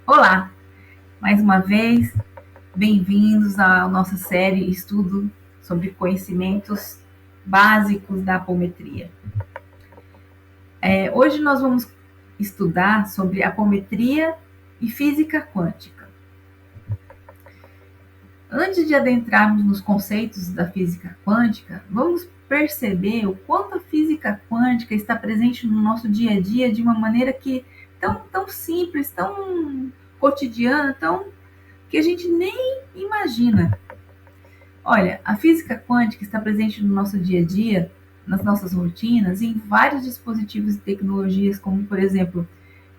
Olá, mais uma vez, bem-vindos à nossa série Estudo sobre Conhecimentos Básicos da Apometria. Hoje nós vamos estudar sobre apometria e física quântica. Antes de adentrarmos nos conceitos da física quântica, vamos perceber o quanto a física quântica está presente no nosso dia a dia de uma maneira que tão simples, tão cotidiana, tão que a gente nem imagina. Olha, a física quântica está presente no nosso dia a dia, nas nossas rotinas, em vários dispositivos e tecnologias, como, por exemplo,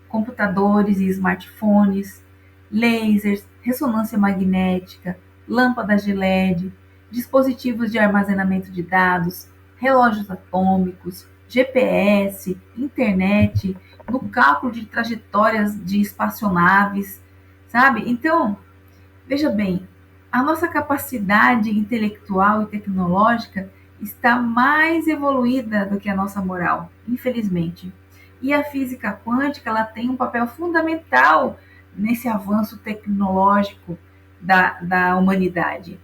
computadores e smartphones, lasers, ressonância magnética, lâmpadas de LED, dispositivos de armazenamento de dados, relógios atômicos, GPS, internet, no cálculo de trajetórias de espaçonaves, sabe? Então, veja bem, a nossa capacidade intelectual e tecnológica está mais evoluída do que a nossa moral, infelizmente. E a física quântica ela tem um papel fundamental nesse avanço tecnológico da humanidade.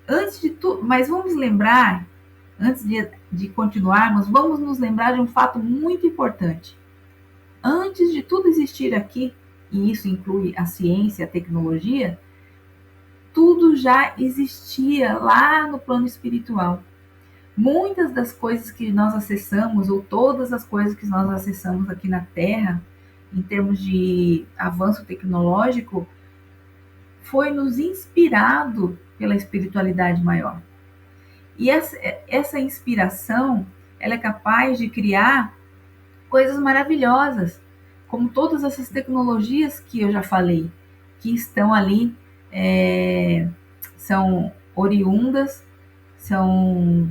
Antes de tudo, mas vamos lembrar, antes de continuarmos, vamos nos lembrar de um fato muito importante. Antes de tudo existir aqui, e isso inclui a ciência, a tecnologia, tudo já existia lá no plano espiritual. Muitas das coisas que nós acessamos, ou todas as coisas que nós acessamos aqui na Terra, em termos de avanço tecnológico, foi nos inspirado pela espiritualidade maior. E essa inspiração, ela é capaz de criar coisas maravilhosas, como todas essas tecnologias que eu já falei, que estão ali, são oriundas, são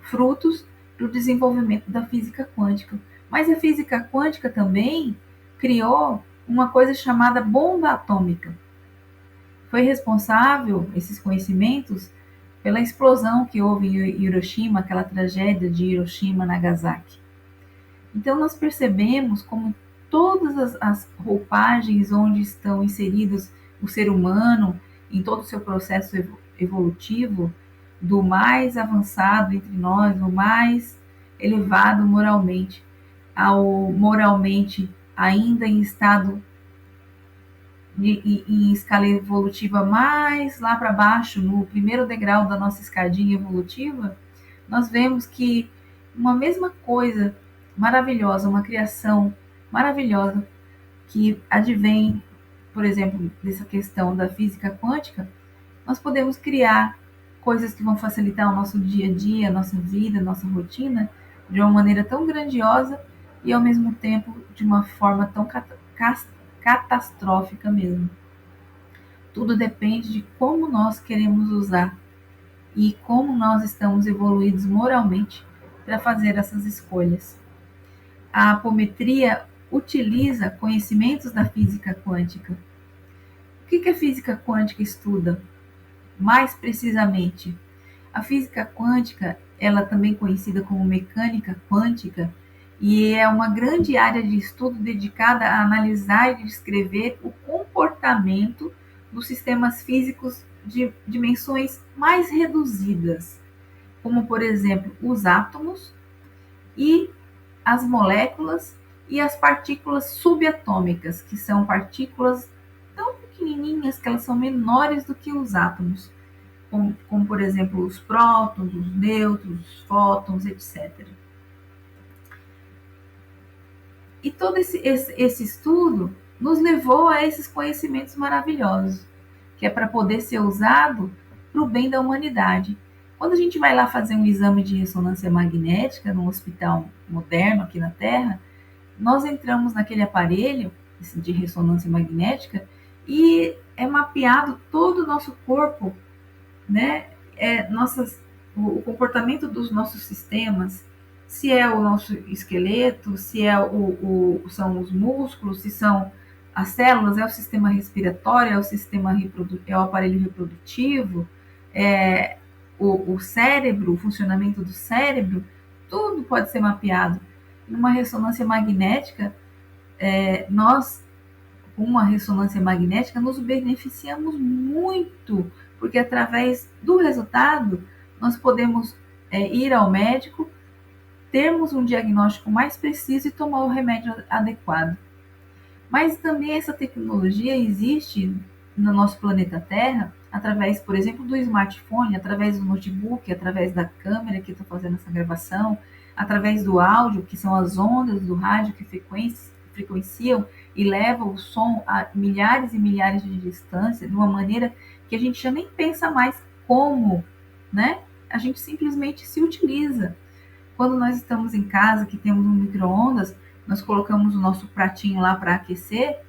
frutos do desenvolvimento da física quântica. Mas a física quântica também criou uma coisa chamada bomba atômica. Foi responsável, esses conhecimentos, pela explosão que houve em Hiroshima, aquela tragédia de Hiroshima e Nagasaki. Então nós percebemos como todas as roupagens onde estão inseridos o ser humano em todo o seu processo evolutivo, do mais avançado entre nós, o mais elevado moralmente, ao moralmente ainda em estado em escala evolutiva mais lá para baixo, no primeiro degrau da nossa escadinha evolutiva, nós vemos que uma mesma coisa maravilhosa, uma criação maravilhosa que advém, por exemplo, dessa questão da física quântica, nós podemos criar coisas que vão facilitar o nosso dia a dia, a nossa vida, a nossa rotina, de uma maneira tão grandiosa e, ao mesmo tempo, de uma forma tão catastrófica mesmo. Tudo depende de como nós queremos usar e como nós estamos evoluídos moralmente para fazer essas escolhas. A apometria utiliza conhecimentos da física quântica. O que a física quântica estuda? Mais precisamente, a física quântica, ela também conhecida como mecânica quântica, e é uma grande área de estudo dedicada a analisar e descrever o comportamento dos sistemas físicos de dimensões mais reduzidas, como, por exemplo, os átomos e as moléculas e as partículas subatômicas, que são partículas tão pequenininhas que elas são menores do que os átomos, como por exemplo, os prótons, os nêutrons, os fótons, etc. E todo esse estudo nos levou a esses conhecimentos maravilhosos, que é para poder ser usado para o bem da humanidade. Quando a gente vai lá fazer um exame de ressonância magnética num hospital moderno aqui na Terra, nós entramos naquele aparelho de ressonância magnética e é mapeado todo o nosso corpo, né? O comportamento dos nossos sistemas, se é o nosso esqueleto, se é são os músculos, se são as células, é o sistema respiratório, é o é o aparelho reprodutivo, é o cérebro, o funcionamento do cérebro, tudo pode ser mapeado. Numa ressonância magnética, nós com uma ressonância magnética, nos beneficiamos muito, porque através do resultado nós podemos ir ao médico, termos um diagnóstico mais preciso e tomar o remédio adequado. Mas também essa tecnologia existe no nosso planeta Terra através, por exemplo, do smartphone, através do notebook, através da câmera que estou fazendo essa gravação, através do áudio, que são as ondas do rádio que frequenciam e levam o som a milhares e milhares de distância, de uma maneira que a gente já nem pensa mais como, né? A gente simplesmente se utiliza. Quando nós estamos em casa, que temos um micro-ondas, nós colocamos o nosso pratinho lá para aquecer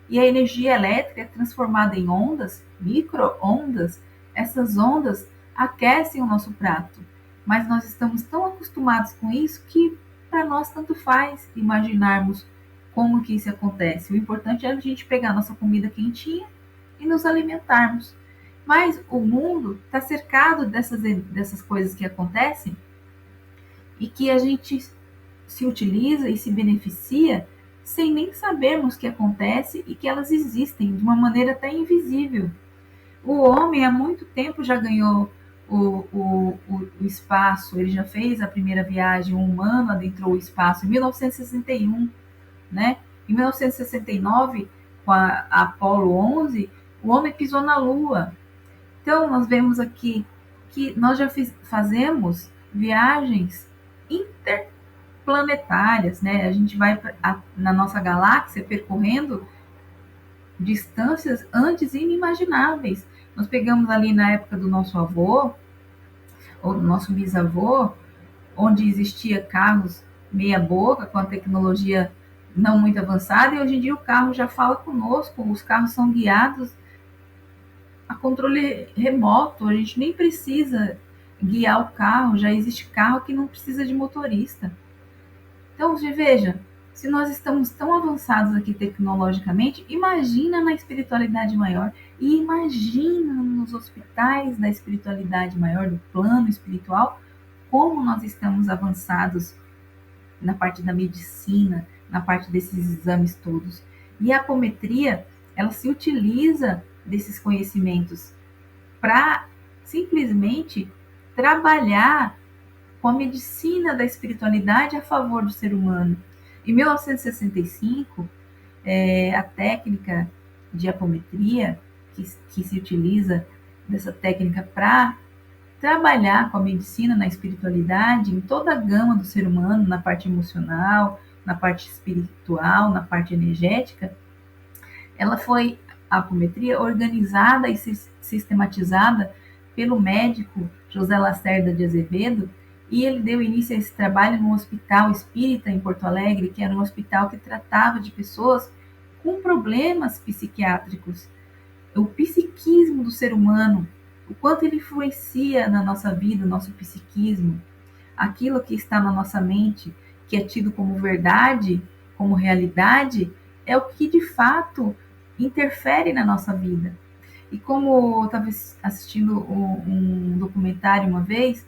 e a energia elétrica é transformada em ondas, micro-ondas. Essas ondas aquecem o nosso prato, mas nós estamos tão acostumados com isso que para nós tanto faz imaginarmos como que isso acontece. O importante é a gente pegar a nossa comida quentinha e nos alimentarmos. Mas o mundo está cercado dessas coisas que acontecem e que a gente se utiliza e se beneficia sem nem sabermos que acontece e que elas existem de uma maneira até invisível. O homem há muito tempo já ganhou o espaço, ele já fez a primeira viagem, o humano adentrou o espaço em 1961, né? Em 1969, com a Apollo 11, o homem pisou na Lua. Então, nós vemos aqui que nós já fazemos viagens interplanetárias, né? A gente vai na nossa galáxia percorrendo distâncias antes inimagináveis. Nós pegamos ali na época do nosso avô ou do nosso bisavô, onde existia carros meia boca, com a tecnologia não muito avançada, e hoje em dia o carro já fala conosco, os carros são guiados a controle remoto, a gente nem precisa guiar o carro, já existe carro que não precisa de motorista. Então, veja, se nós estamos tão avançados aqui tecnologicamente, imagina na espiritualidade maior e imagina nos hospitais da espiritualidade maior, do plano espiritual, como nós estamos avançados na parte da medicina, na parte desses exames todos. E a apometria, ela se utiliza desses conhecimentos para simplesmente trabalhar com a medicina da espiritualidade a favor do ser humano. Em 1965, a técnica de apometria, que se utiliza dessa técnica para trabalhar com a medicina na espiritualidade, em toda a gama do ser humano, na parte emocional, na parte espiritual, na parte energética, ela foi, a apometria, organizada e sistematizada pelo médico José Lacerda de Azevedo, e ele deu início a esse trabalho no Hospital Espírita em Porto Alegre, que era um hospital que tratava de pessoas com problemas psiquiátricos. O psiquismo do ser humano, o quanto ele influencia na nossa vida, o nosso psiquismo, aquilo que está na nossa mente, que é tido como verdade, como realidade, é o que de fato interfere na nossa vida. E como eu estava assistindo um documentário uma vez,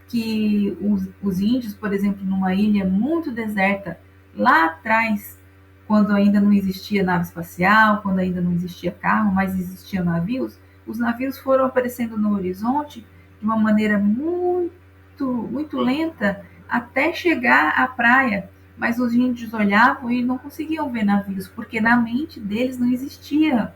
que os índios, por exemplo, numa ilha muito deserta, lá atrás, quando ainda não existia nave espacial, quando ainda não existia carro, mas existiam navios, os navios foram aparecendo no horizonte de uma maneira muito lenta até chegar à praia. Mas os índios olhavam e não conseguiam ver navios, porque na mente deles não existia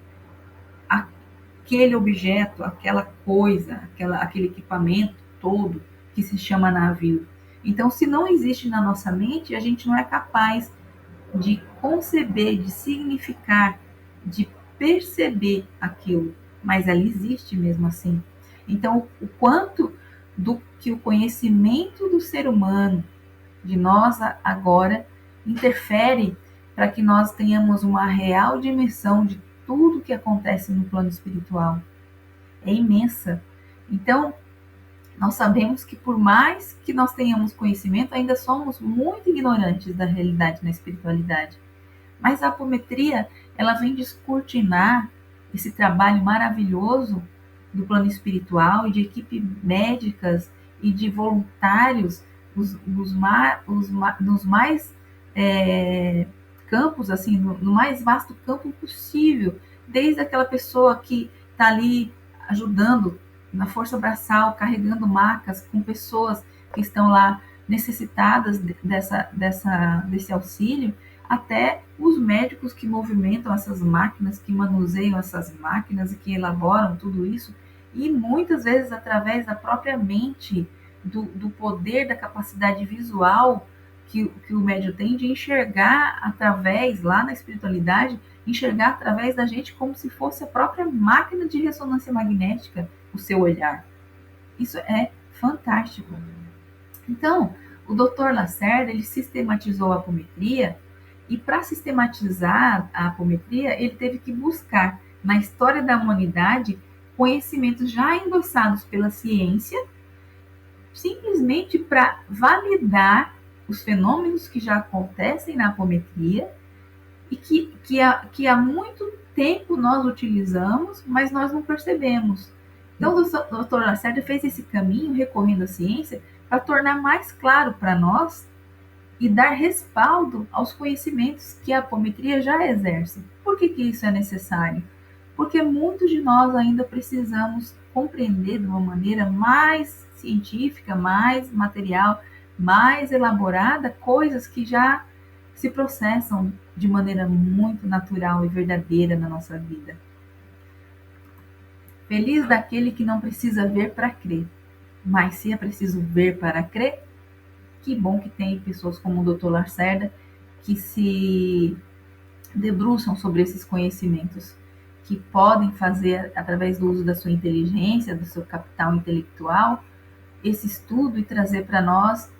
aquele objeto, aquela coisa, aquele equipamento todo que se chama navio. Então, se não existe na nossa mente, a gente não é capaz de conceber, de significar, de perceber aquilo, mas ela existe mesmo assim. Então, o quanto do que o conhecimento do ser humano, de nós agora, interfere para que nós tenhamos uma real dimensão de tudo que acontece no plano espiritual. É imensa. Então, nós sabemos que por mais que nós tenhamos conhecimento, ainda somos muito ignorantes da realidade na espiritualidade. Mas a apometria, ela vem descortinar esse trabalho maravilhoso do plano espiritual e de equipe médicas e de voluntários, nos mais campos, assim, no mais vasto campo possível, desde aquela pessoa que está ali ajudando na força braçal, carregando macas com pessoas que estão lá necessitadas desse auxílio, até os médicos que movimentam essas máquinas, que manuseiam essas máquinas e que elaboram tudo isso, e muitas vezes através da própria mente, do poder, da capacidade visual que o médium tem de enxergar através, lá na espiritualidade, enxergar através da gente como se fosse a própria máquina de ressonância magnética, o seu olhar. Isso é fantástico. Então, o Dr. Lacerda, ele sistematizou a apometria, e para sistematizar a apometria, ele teve que buscar na história da humanidade conhecimentos já endossados pela ciência, simplesmente para validar os fenômenos que já acontecem na apometria e que há muito tempo nós utilizamos, mas nós não percebemos. Então, o Dr. Lacerda fez esse caminho, recorrendo à ciência, para tornar mais claro para nós e dar respaldo aos conhecimentos que a apometria já exerce. Por que isso é necessário? Porque muitos de nós ainda precisamos compreender de uma maneira mais científica, mais material, mais elaborada, coisas que já se processam de maneira muito natural e verdadeira na nossa vida. Feliz daquele que não precisa ver para crer, mas se é preciso ver para crer, que bom que tem pessoas como o Dr. Lacerda que se debruçam sobre esses conhecimentos, que podem fazer, através do uso da sua inteligência, do seu capital intelectual, esse estudo e trazer para nós,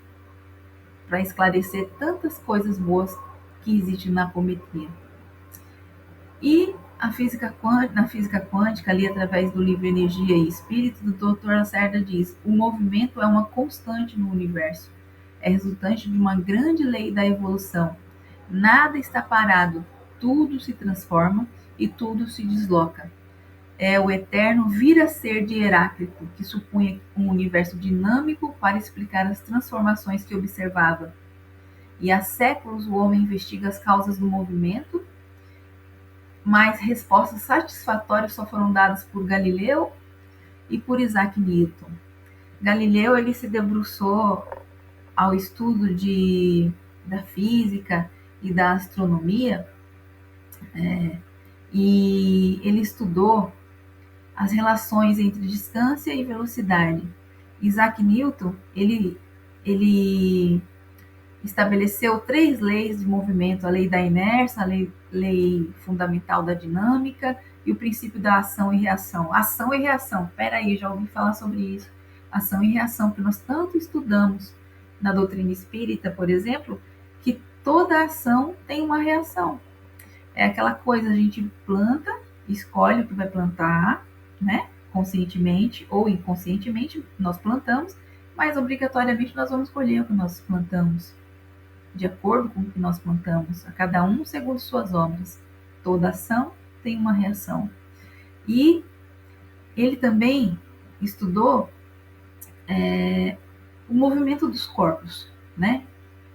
para esclarecer tantas coisas boas que existem na apometria. E na física quântica, ali através do livro Energia e Espírito, o Dr. Lacerda diz: o movimento é uma constante no universo, é resultante de uma grande lei da evolução. Nada está parado, tudo se transforma e tudo se desloca. É o eterno vir a ser de Heráclito, que supunha um universo dinâmico para explicar as transformações que observava. E há séculos o homem investiga as causas do movimento, mas respostas satisfatórias só foram dadas por Galileu e por Isaac Newton. Galileu, ele se debruçou ao estudo da física e da astronomia, e ele estudou as relações entre distância e velocidade. Isaac Newton, ele estabeleceu 3 leis de movimento: a lei da inércia, a lei fundamental da dinâmica e o princípio da ação e reação. Ação e reação, peraí, já ouvi falar sobre isso. Ação e reação, que nós tanto estudamos na doutrina espírita, por exemplo, que toda ação tem uma reação. É aquela coisa, a gente planta, escolhe o que vai plantar, né? Conscientemente ou inconscientemente, nós plantamos, mas obrigatoriamente nós vamos colher o que nós plantamos, de acordo com o que nós plantamos, a cada um segundo suas obras. Toda ação tem uma reação. E ele também estudou o movimento dos corpos, né?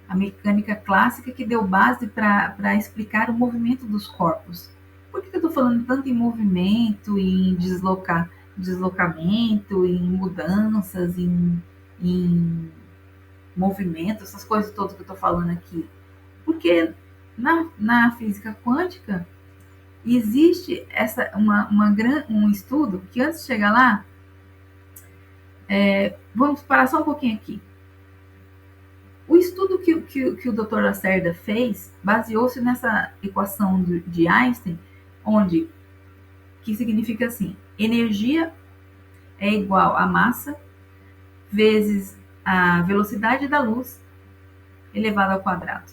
A mecânica clássica, que deu base para explicar o movimento dos corpos. Por que eu estou falando tanto em movimento, em deslocamento, em mudanças, em movimento, essas coisas todas que eu estou falando aqui? Porque na física quântica existe um estudo que, antes de chegar lá, vamos parar só um pouquinho aqui. O estudo que o Dr. Lacerda fez baseou-se nessa equação de Einstein, que significa assim: energia é igual a massa vezes a velocidade da luz elevado ao quadrado.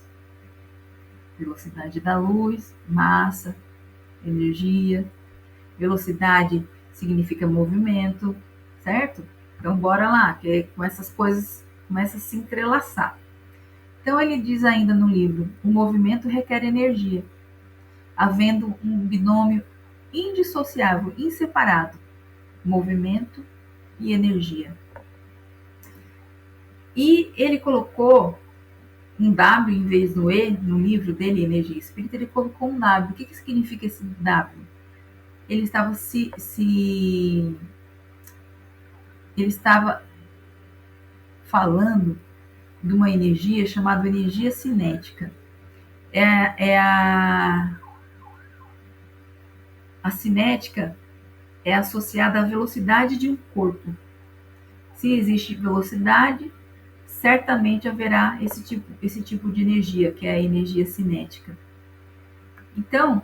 Velocidade da luz, massa, energia. Velocidade significa movimento, certo? Então, bora lá, que com essas coisas começa a se entrelaçar. Então, ele diz ainda no livro: o movimento requer energia, havendo um binômio indissociável, inseparado, movimento e energia. E ele colocou um W em vez do E, no livro dele, Energia Espírita, ele colocou um W. O que significa esse W? Ele estava ele estava falando de uma energia chamada energia cinética. A cinética é associada à velocidade de um corpo. Se existe velocidade, certamente haverá esse tipo de energia, que é a energia cinética. Então,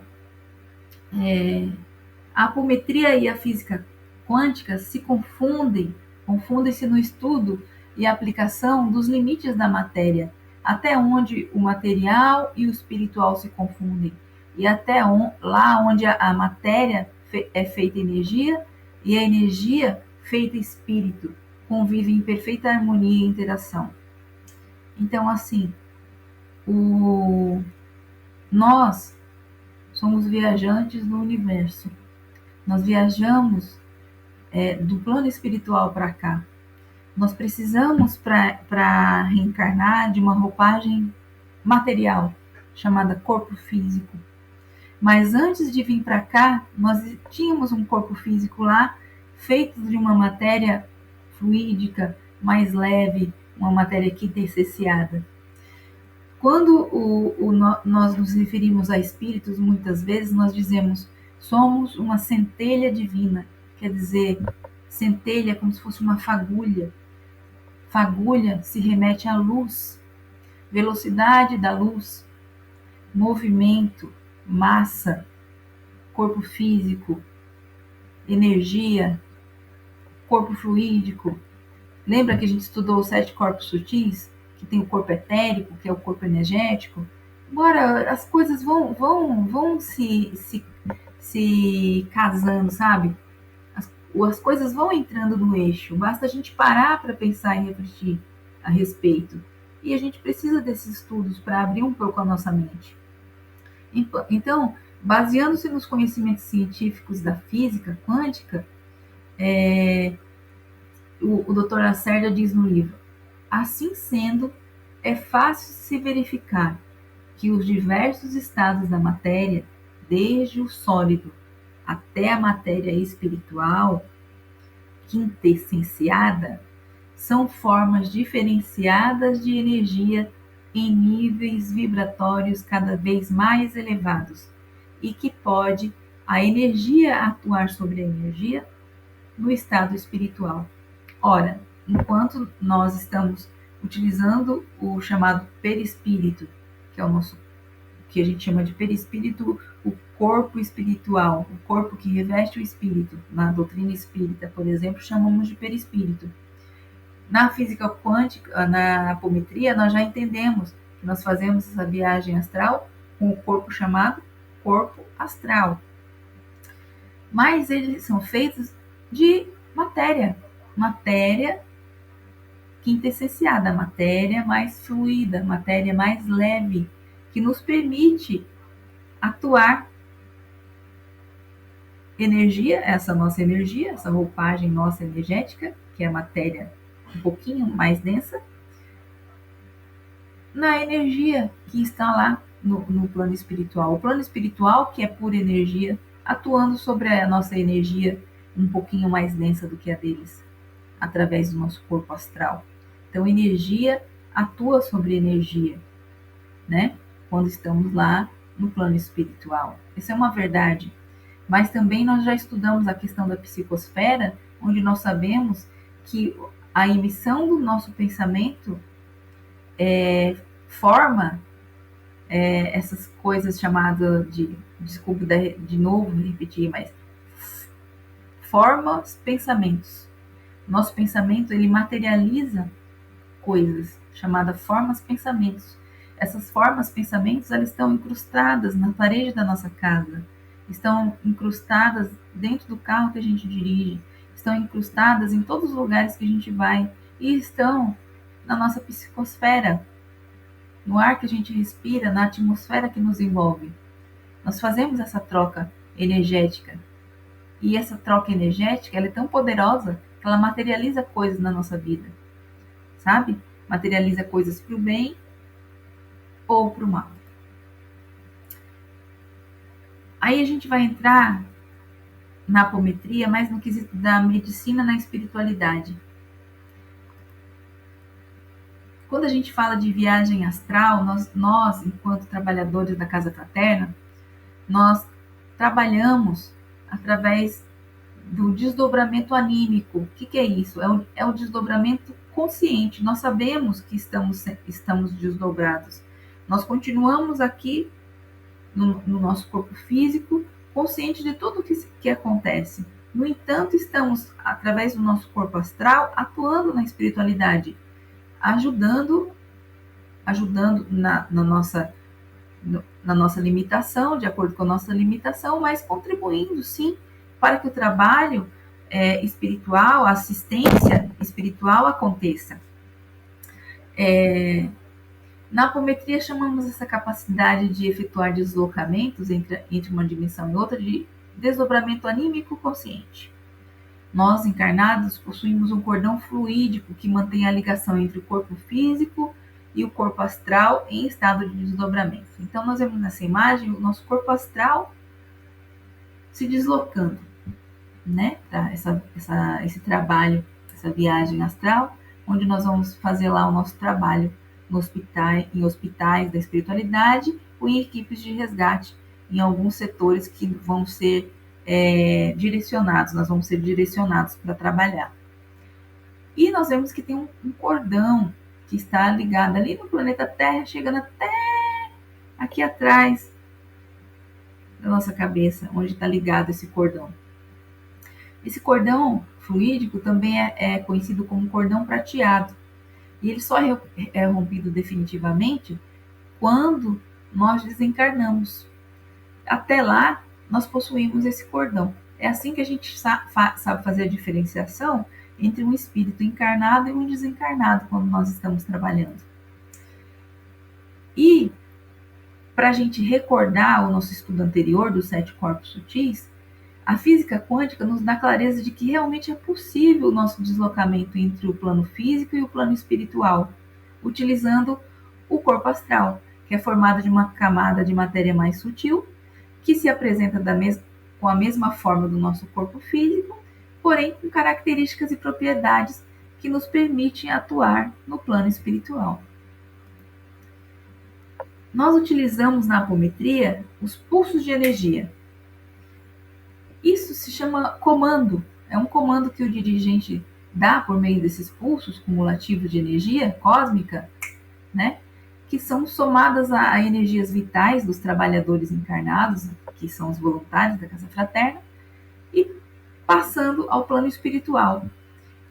a apometria e a física quântica se confundem-se no estudo e aplicação dos limites da matéria, até onde o material e o espiritual se confundem, e até lá onde a matéria é feita energia e a energia feita espírito convivem em perfeita harmonia e interação. Então, assim, nós somos viajantes no universo. Nós viajamos do plano espiritual para cá. Nós precisamos, para reencarnar, de uma roupagem material, chamada corpo físico. Mas antes de vir para cá, nós tínhamos um corpo físico lá, feito de uma matéria fluídica, mais leve, uma matéria quintessenciada. Quando nós nos referimos a espíritos, muitas vezes nós dizemos, somos uma centelha divina. Quer dizer, centelha é como se fosse uma fagulha. Fagulha se remete à luz, velocidade da luz, movimento, massa, corpo físico, energia, corpo fluídico. Lembra que a gente estudou os 7 corpos sutis? Que tem o corpo etérico, que é o corpo energético. Agora, as coisas vão se casando, sabe? As coisas vão entrando no eixo. Basta a gente parar para pensar e refletir a respeito. E a gente precisa desses estudos para abrir um pouco a nossa mente. Então, baseando-se nos conhecimentos científicos da física quântica, o Dr. Lacerda diz no livro, assim sendo, é fácil se verificar que os diversos estados da matéria, desde o sólido até a matéria espiritual, quintessenciada, são formas diferenciadas de energia em níveis vibratórios cada vez mais elevados e que pode a energia atuar sobre a energia no estado espiritual. Ora, enquanto nós estamos utilizando o chamado perispírito, que é o nosso, que a gente chama de perispírito, o corpo espiritual, o corpo que reveste o espírito. Na doutrina espírita, por exemplo, chamamos de perispírito. Na física quântica, na apometria, nós já entendemos que nós fazemos essa viagem astral com o corpo chamado corpo astral. Mas eles são feitos de matéria quintessenciada, matéria mais fluida, matéria mais leve, que nos permite atuar energia, essa nossa energia, essa roupagem nossa energética, que é a matéria um pouquinho mais densa, na energia que está lá no plano espiritual. O plano espiritual, que é pura energia, atuando sobre a nossa energia um pouquinho mais densa do que a deles, através do nosso corpo astral. Então, energia atua sobre energia, né? Quando estamos lá no plano espiritual. Isso é uma verdade. Mas também nós já estudamos a questão da psicosfera, onde nós sabemos que a emissão do nosso pensamento forma essas coisas chamadas de, desculpe de novo repetir, mas forma os pensamentos. Nosso pensamento, ele materializa coisas, chamadas formas pensamentos. Essas formas pensamentos, elas estão incrustadas na parede da nossa casa, estão incrustadas dentro do carro que a gente dirige, estão incrustadas em todos os lugares que a gente vai e estão na nossa psicosfera, no ar que a gente respira, na atmosfera que nos envolve. Nós fazemos essa troca energética. E essa troca energética, ela é tão poderosa que ela materializa coisas na nossa vida. Sabe? Materializa coisas para o bem ou para o mal. Aí a gente vai entrar na apometria, mais no quesito da medicina na espiritualidade. Quando a gente fala de viagem astral, nós enquanto trabalhadores da Casa Fraterna, nós trabalhamos através do desdobramento anímico. O que é isso? É o desdobramento consciente. Nós sabemos que estamos desdobrados. Nós continuamos aqui no nosso corpo físico, consciente de tudo que acontece. No entanto, estamos, através do nosso corpo astral, atuando na espiritualidade, ajudando na nossa limitação, de acordo com a nossa limitação, mas contribuindo, sim, para que o trabalho espiritual, a assistência espiritual aconteça. Na apometria, chamamos essa capacidade de efetuar deslocamentos entre uma dimensão e outra de desdobramento anímico consciente. Nós, encarnados, possuímos um cordão fluídico que mantém a ligação entre o corpo físico e o corpo astral em estado de desdobramento. Então, nós vemos nessa imagem o nosso corpo astral se deslocando, né? Tá? Esse trabalho, essa viagem astral, onde nós vamos fazer lá o nosso trabalho em hospitais da espiritualidade ou em equipes de resgate, em alguns setores que vão ser direcionados, nós vamos ser direcionados para trabalhar. E nós vemos que tem um cordão que está ligado ali no planeta Terra, chegando até aqui atrás da nossa cabeça, onde está ligado esse cordão. Esse cordão fluídico também é conhecido como cordão prateado. E ele só é rompido definitivamente quando nós desencarnamos. Até lá, nós possuímos esse cordão. É assim que a gente sabe fazer a diferenciação entre um espírito encarnado e um desencarnado quando nós estamos trabalhando. E, para a gente recordar o nosso estudo anterior dos 7 corpos sutis, a física quântica nos dá clareza de que realmente é possível o nosso deslocamento entre o plano físico e o plano espiritual, utilizando o corpo astral, que é formado de uma camada de matéria mais sutil, que se apresenta com a mesma forma do nosso corpo físico, porém com características e propriedades que nos permitem atuar no plano espiritual. Nós utilizamos na apometria os pulsos de energia. Isso se chama comando. É um comando que o dirigente dá por meio desses pulsos cumulativos de energia cósmica, né? Que são somadas a energias vitais dos trabalhadores encarnados, que são os voluntários da Casa Fraterna, e passando ao plano espiritual.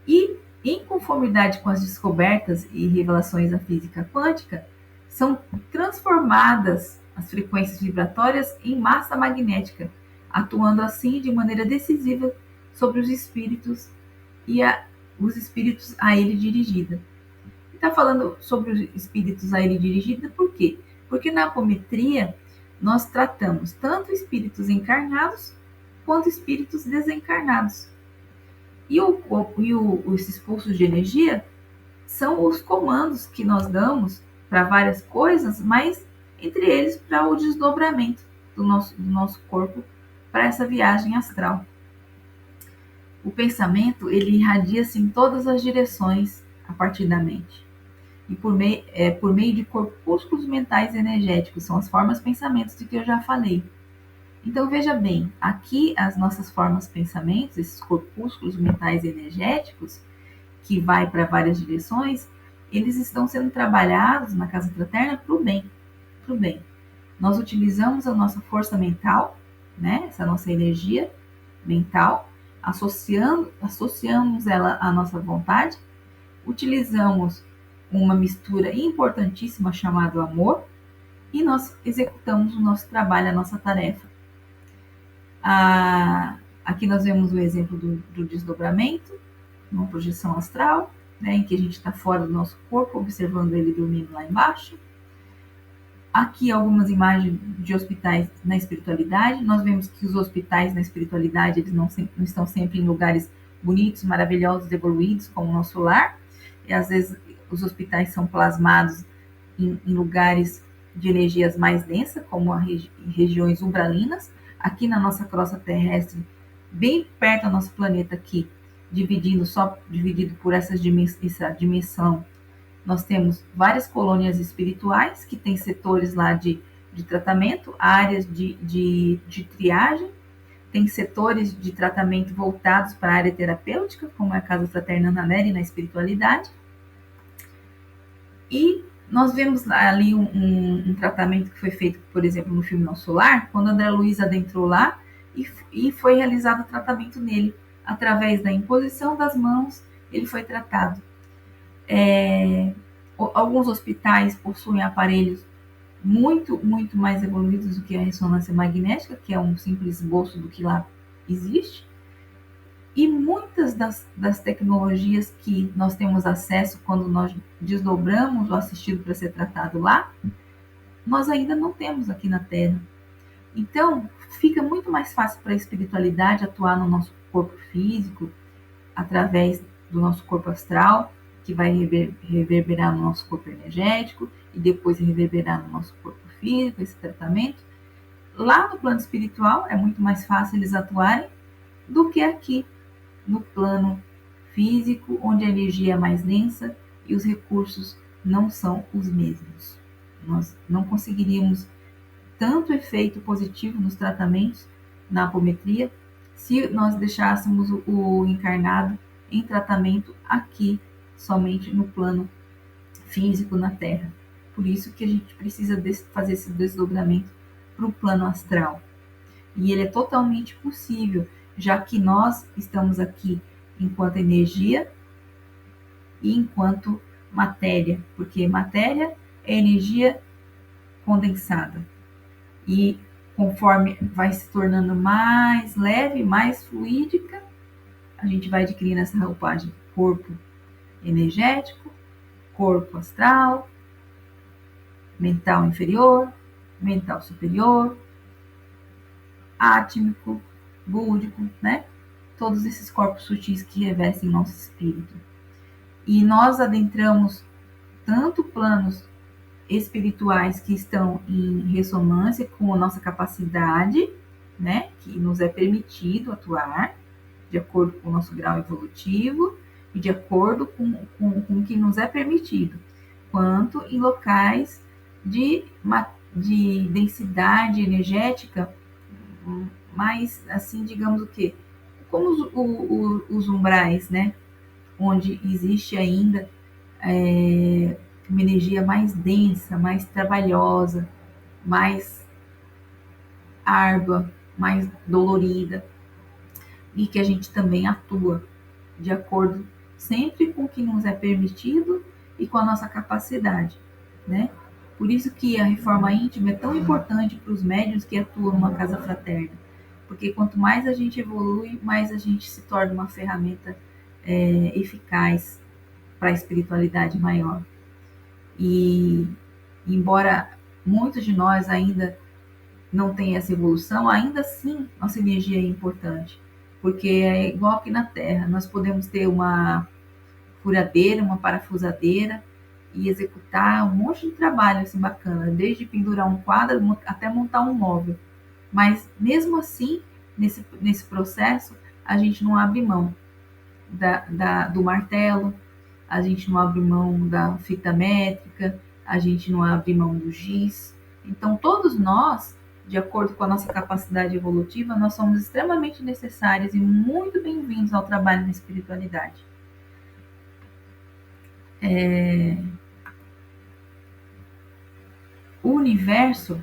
E, em conformidade com as descobertas e revelações da física quântica, são transformadas as frequências vibratórias em massa magnética, atuando assim de maneira decisiva sobre os espíritos e os espíritos a ele dirigida. Está falando sobre os espíritos a ele dirigida por quê? Porque na apometria nós tratamos tanto espíritos encarnados quanto espíritos desencarnados. E esses pulsos de energia são os comandos que nós damos para várias coisas, mas entre eles para o desdobramento do nosso corpo para essa viagem astral. O pensamento, ele irradia-se em todas as direções a partir da mente. E por meio de corpúsculos mentais energéticos, são as formas pensamentos de que eu já falei. Então veja bem, aqui as nossas formas pensamentos, esses corpúsculos mentais energéticos, que vai para várias direções, eles estão sendo trabalhados na Casa Fraterna para o bem. Nós utilizamos a nossa força mental, né, essa nossa energia mental, associamos ela à nossa vontade, utilizamos uma mistura importantíssima chamada amor e nós executamos o nosso trabalho, a nossa tarefa. Aqui nós vemos o exemplo do desdobramento, uma projeção astral, né, em que a gente está fora do nosso corpo, observando ele dormindo lá embaixo. Aqui algumas imagens de hospitais na espiritualidade. Nós vemos que os hospitais na espiritualidade eles não estão sempre em lugares bonitos, maravilhosos, evoluídos, como o nosso lar. E às vezes os hospitais são plasmados em lugares de energias mais densas, como as regiões umbralinas, aqui na nossa crosta terrestre, bem perto do nosso planeta aqui, dividido por essa dimensão, nós temos várias colônias espirituais, que tem setores lá de tratamento, áreas de triagem, tem setores de tratamento voltados para a área terapêutica, como é a Casa Fraterna Ana Nery na espiritualidade. E nós vemos ali um tratamento que foi feito, por exemplo, no filme Nosso Lar, quando André Luiz adentrou lá e foi realizado o tratamento nele. Através da imposição das mãos, ele foi tratado. Alguns hospitais possuem aparelhos muito mais evoluídos do que a ressonância magnética, que é um simples esboço do que lá existe. E muitas das tecnologias que nós temos acesso quando nós desdobramos o assistido para ser tratado lá, nós ainda não temos aqui na Terra. Então, fica muito mais fácil para a espiritualidade atuar no nosso corpo físico, através do nosso corpo astral, que vai reverberar no nosso corpo energético e depois reverberar no nosso corpo físico, esse tratamento. Lá no plano espiritual é muito mais fácil eles atuarem do que aqui no plano físico, onde a energia é mais densa e os recursos não são os mesmos. Nós não conseguiríamos tanto efeito positivo nos tratamentos, na apometria, se nós deixássemos o encarnado em tratamento aqui, somente no plano físico na Terra. Por isso que a gente precisa fazer esse desdobramento para o plano astral. E ele é totalmente possível, já que nós estamos aqui enquanto energia e enquanto matéria, porque matéria é energia condensada. E conforme vai se tornando mais leve, mais fluídica, a gente vai adquirindo essa roupagem: corpo energético, corpo astral, mental inferior, mental superior, átmico, búdico, né? Todos esses corpos sutis que revestem nosso espírito. E nós adentramos tanto planos espirituais que estão em ressonância com a nossa capacidade, né? Que nos é permitido atuar de acordo com o nosso grau evolutivo e de acordo com o que nos é permitido, quanto em locais de densidade energética mais, assim, digamos o quê? Como os umbrais, né? Onde existe ainda uma energia mais densa, mais trabalhosa, mais árdua, mais dolorida, e que a gente também atua de acordo sempre com o que nos é permitido e com a nossa capacidade, né? Por isso que a reforma íntima é tão importante para os médiuns que atuam numa casa fraterna, porque quanto mais a gente evolui, mais a gente se torna uma ferramenta eficaz para a espiritualidade maior. E embora muitos de nós ainda não tenham essa evolução, ainda assim nossa energia é importante, porque é igual aqui na Terra, nós podemos ter uma furadeira, uma parafusadeira e executar um monte de trabalho assim bacana, desde pendurar um quadro até montar um móvel. Mas mesmo assim, nesse processo, a gente não abre mão do martelo, a gente não abre mão da fita métrica, a gente não abre mão do giz. Então, todos nós, de acordo com a nossa capacidade evolutiva, nós somos extremamente necessários e muito bem-vindos ao trabalho na espiritualidade. O universo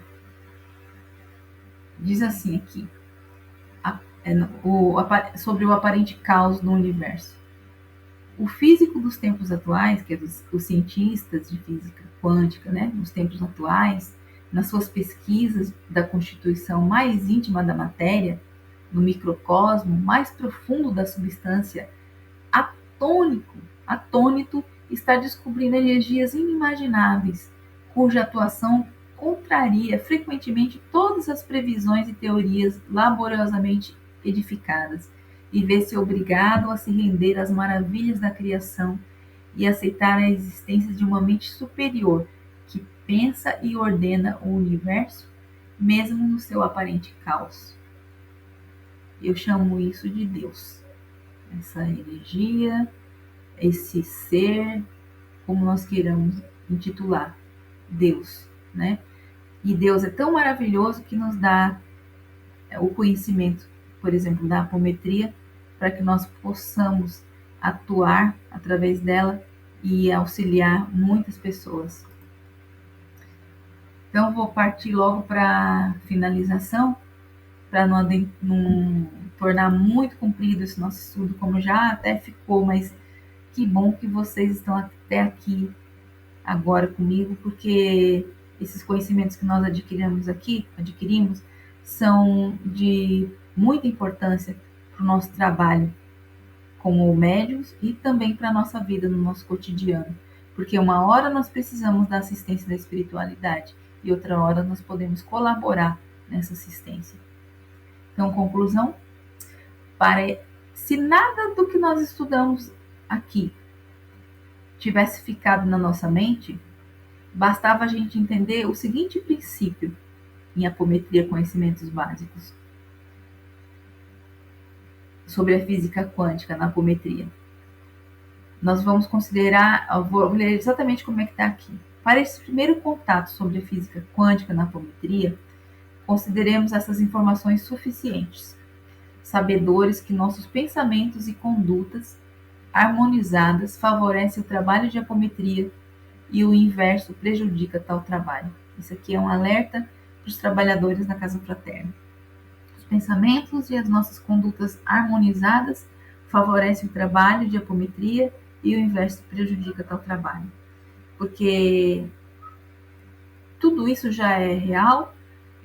diz assim aqui, sobre o aparente caos no universo. O físico dos tempos atuais, que é os cientistas de física quântica, né, nos tempos atuais, nas suas pesquisas da constituição mais íntima da matéria, no microcosmo mais profundo da substância, atônito, está descobrindo energias inimagináveis, cuja atuação contraria frequentemente todas as previsões e teorias laboriosamente edificadas, e vê-se obrigado a se render às maravilhas da criação e aceitar a existência de uma mente superior, que pensa e ordena o universo, mesmo no seu aparente caos. Eu chamo isso de Deus. Essa energia, esse ser, como nós queiramos intitular, Deus, né? E Deus é tão maravilhoso que nos dá o conhecimento, por exemplo, da apometria, para que nós possamos atuar através dela e auxiliar muitas pessoas. Então, vou partir logo para a finalização, para não tornar muito comprido esse nosso estudo, como já até ficou, mas que bom que vocês estão até aqui agora comigo, porque esses conhecimentos que nós adquirimos, são de muita importância para o nosso trabalho como médiums e também para a nossa vida no nosso cotidiano. Porque uma hora nós precisamos da assistência da espiritualidade e outra hora nós podemos colaborar nessa assistência. Então, conclusão, se nada do que nós estudamos aqui tivesse ficado na nossa mente, bastava a gente entender o seguinte princípio em apometria, conhecimentos básicos sobre a física quântica na apometria. Nós vamos considerar, eu vou ler exatamente como é que está aqui. Para esse primeiro contato sobre a física quântica na apometria, consideremos essas informações suficientes, sabedores que nossos pensamentos e condutas harmonizadas favorecem o trabalho de apometria e o inverso prejudica tal trabalho. Isso aqui é um alerta para os trabalhadores da Casa Fraterna. Os pensamentos e as nossas condutas harmonizadas favorecem o trabalho de apometria e o inverso prejudica tal trabalho. Porque tudo isso já é real,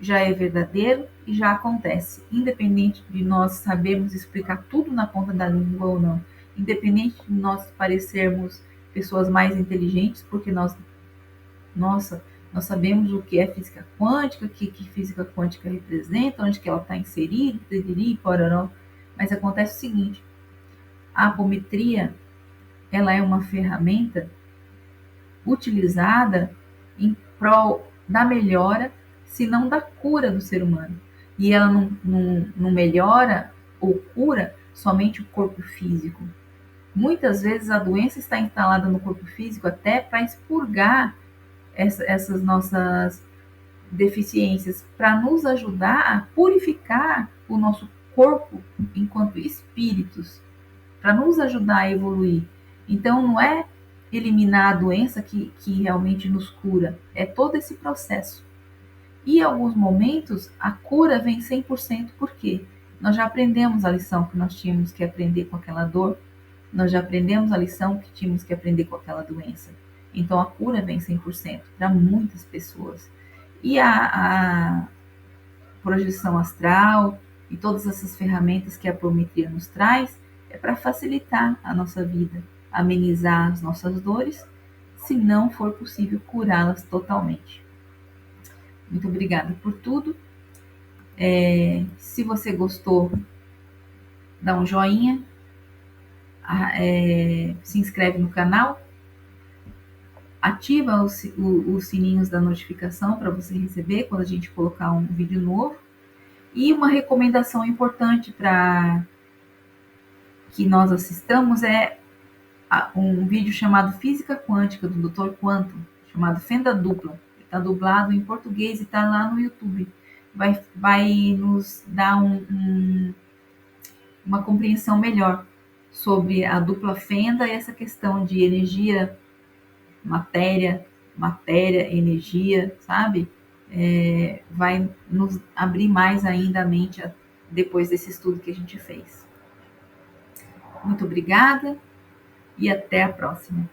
já é verdadeiro e já acontece, independente de nós sabermos explicar tudo na ponta da língua ou não, independente de nós parecermos pessoas mais inteligentes, porque nós sabemos o que é física quântica, o que física quântica representa, onde que ela está inserida, e pororó. Mas acontece o seguinte, a apometria, ela é uma ferramenta utilizada em prol da melhora, se não da cura do ser humano. E ela não melhora ou cura somente o corpo físico. Muitas vezes a doença está instalada no corpo físico até para expurgar essas nossas deficiências, para nos ajudar a purificar o nosso corpo enquanto espíritos, para nos ajudar a evoluir. Então, não é eliminar a doença que realmente nos cura, é todo esse processo. E em alguns momentos, a cura vem 100%, porque nós já aprendemos a lição que nós tínhamos que aprender com aquela dor, nós já aprendemos a lição que tínhamos que aprender com aquela doença. Então, a cura vem 100% para muitas pessoas. E a projeção astral e todas essas ferramentas que a apometria nos traz é para facilitar a nossa vida, amenizar as nossas dores, se não for possível curá-las totalmente. Muito obrigada por tudo. Se você gostou, dá um joinha, se inscreve no canal, ativa os sininhos da notificação para você receber quando a gente colocar um vídeo novo. E uma recomendação importante para que nós assistamos é um vídeo chamado Física Quântica, do Dr. Quantum, chamado Fenda Dupla. Está dublado em português e está lá no YouTube. Vai nos dar uma compreensão melhor sobre a dupla fenda e essa questão de energia, matéria, energia, sabe? Vai nos abrir mais ainda a mente depois desse estudo que a gente fez. Muito obrigada e até a próxima.